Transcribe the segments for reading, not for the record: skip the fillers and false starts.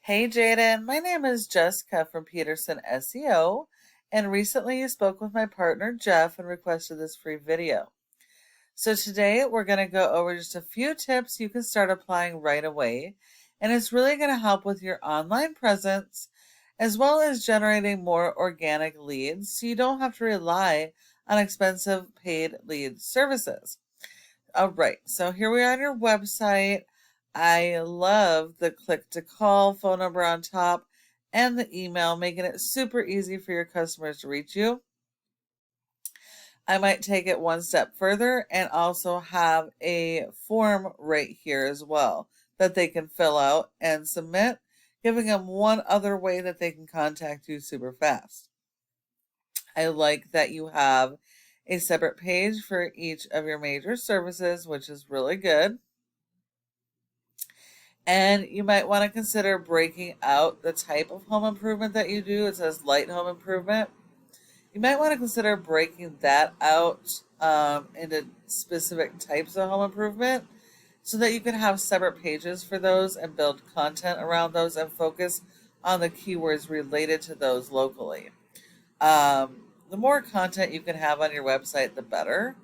Hey Jaden, my name is Jessica from Peterson SEO, and recently you spoke with my partner Jeff and requested this free video. So today we're going to go over just a few tips you can start applying right away, and it's really going to help with your online presence as well as generating more organic leads so you don't have to rely on expensive paid lead services. All right, so here we are on your website. I love the click to call phone number on top and the email, making it super easy for your customers to reach you. I might take it one step further and also have a form right here as well that they can fill out and submit, giving them one other way that they can contact you super fast. I like that you have a separate page for each of your major services, which is really good. And you might want to consider breaking out the type of home improvement that you do. It says light home improvement. You might want to consider breaking that out into specific types of home improvement so that you can have separate pages for those and build content around those and focus on the keywords related to those locally. The more content you can have on your website, the better.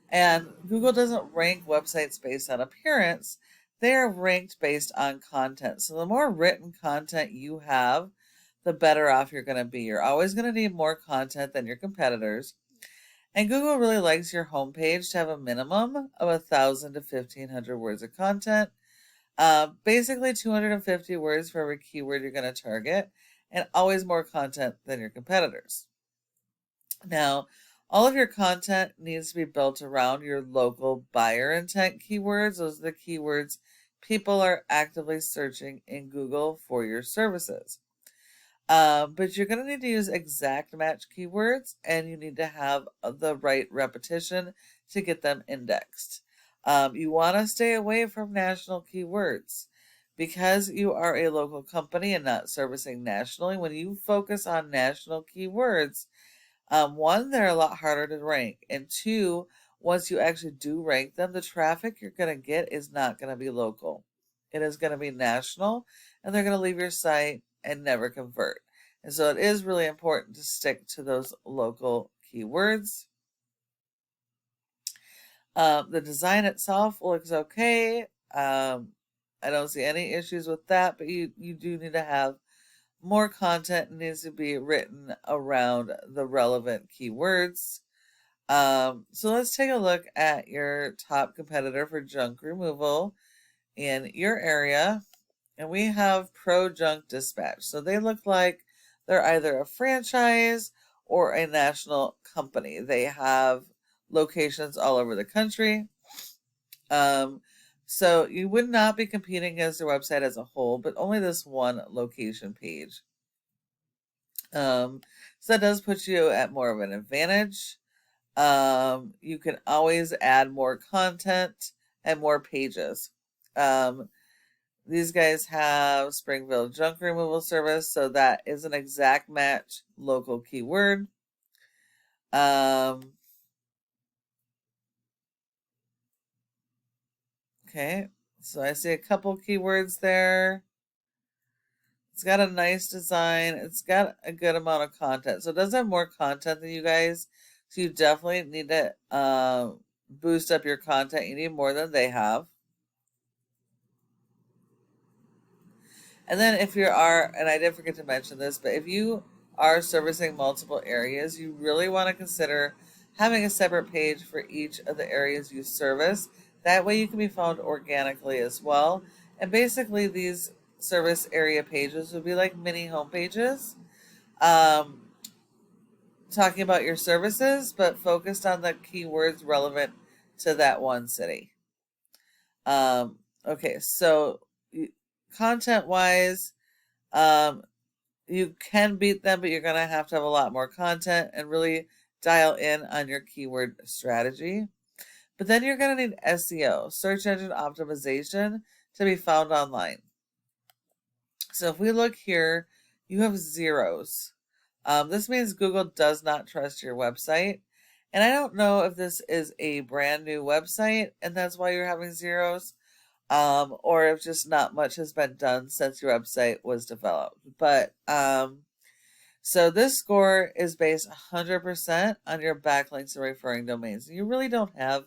And Google doesn't rank websites based on appearance. They are ranked based on content. So the more written content you have, the better off you're going to be. You're always going to need more content than your competitors. And Google really likes your homepage to have a minimum of 1,000 to 1,500 words of content. Basically 250 words for every keyword you're going to target, and always more content than your competitors. Now, all of your content needs to be built around your local buyer intent keywords. Those are the keywords people are actively searching in Google for your services. But you're going to need to use exact match keywords, and you need to have the right repetition to get them indexed. You want to stay away from national keywords. Because you are a local company and not servicing nationally, when you focus on national keywords, one, they're a lot harder to rank. And two, once you actually do rank them, the traffic you're going to get is not going to be local. It is going to be national, and they're going to leave your site and never convert. And so it is really important to stick to those local keywords. The design itself looks okay. I don't see any issues with that, but you do need to have more content needs to be written around the relevant keywords. So let's take a look at your top competitor for junk removal in your area. And we have Pro Junk Dispatch. So they look like they're either a franchise or a national company. They have locations all over the country. So you would not be competing against their website as a whole, but only this one location page. So that does put you at more of an advantage. You can always add more content and more pages. These guys have Springfield junk removal service, so that is an exact match local keyword. Okay, so I see a couple keywords there. It's got a nice design. It's got a good amount of content. So it does have more content than you guys. So you definitely need to boost up your content. You need more than they have. And then if you are, and I did forget to mention this, but if you are servicing multiple areas, you really want to consider having a separate page for each of the areas you service. That way you can be found organically as well. And basically these service area pages would be like mini home pages, talking about your services, but focused on the keywords relevant to that one city. Okay, so content wise, you can beat them, but you're going to have a lot more content and really dial in on your keyword strategy. But then you're going to need SEO, search engine optimization, to be found online. So if we look here, you have zeros. This means Google does not trust your website. And I don't know if this is a brand new website and that's why you're having zeros, or if just not much has been done since your website was developed. But so this score is based 100% on your backlinks and referring domains. You really don't have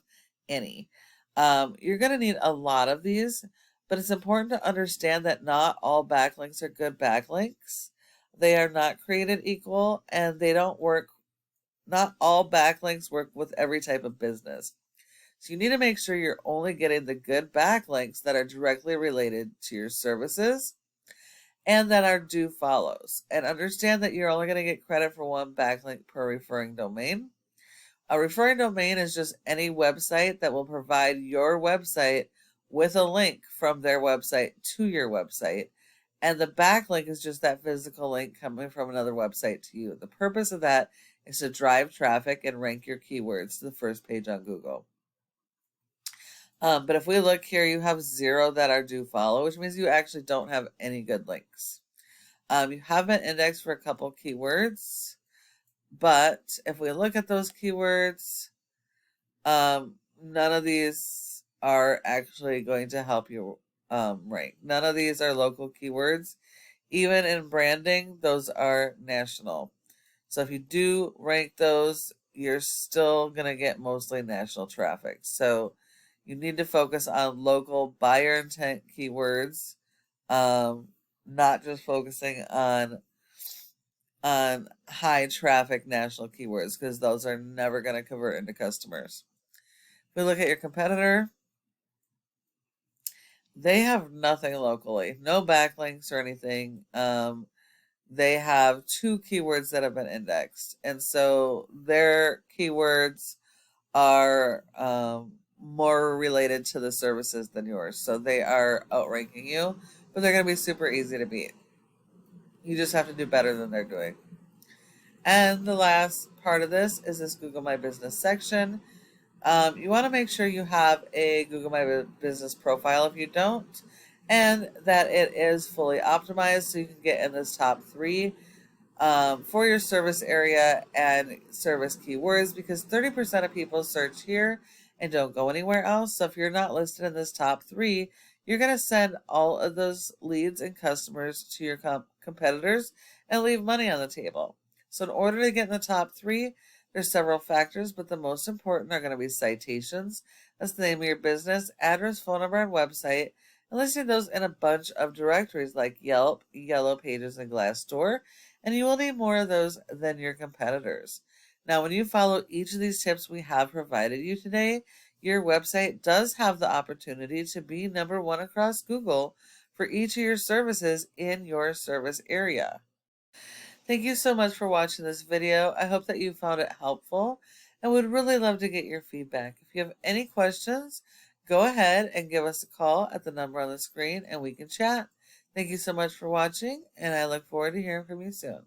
any. You're going to need a lot of these, but it's important to understand that not all backlinks are good backlinks. They are not created equal, and they don't work. Not all backlinks work with every type of business. So you need to make sure you're only getting the good backlinks that are directly related to your services and that are do follows. And understand that you're only going to get credit for one backlink per referring domain. A referring domain is just any website that will provide your website with a link from their website to your website. And the backlink is just that physical link coming from another website to you. The purpose of that is to drive traffic and rank your keywords to the first page on Google. But if we look here, you have 0 that are do follow, which means you actually don't have any good links. You have been indexed for a couple keywords, but if we look at those keywords, none of these are actually going to help you rank. None of these are local keywords. Even in branding, those are national. So if you do rank those, you're still going to get mostly national traffic. So you need to focus on local buyer intent keywords, not just focusing on high traffic national keywords, because those are never going to convert into customers. If we look at your competitor, they have nothing locally, no backlinks or anything. They have 2 keywords that have been indexed, and so their keywords are more related to the services than yours. So they are outranking you, but they're going to be super easy to beat. You just have to do better than they're doing. And the last part of this is this Google My Business section. You want to make sure you have a Google My Business profile if you don't, and that it is fully optimized so you can get in this top 3 for your service area and service keywords, because 30% of people search here and don't go anywhere else. So if you're not listed in this top 3, you're going to send all of those leads and customers to your competitors and leave money on the table. So in order to get in the top 3, there's several factors, but the most important are going to be citations. That's the name of your business, address, phone number, and website, and listing those in a bunch of directories like Yelp, Yellow Pages, and Glassdoor. And you will need more of those than your competitors. Now, when you follow each of these tips we have provided you today, your website does have the opportunity to be number 1 across Google for each of your services in your service area. Thank you so much for watching this video. I hope that you found it helpful and would really love to get your feedback. If you have any questions, go ahead and give us a call at the number on the screen and we can chat. Thank you so much for watching, and I look forward to hearing from you soon.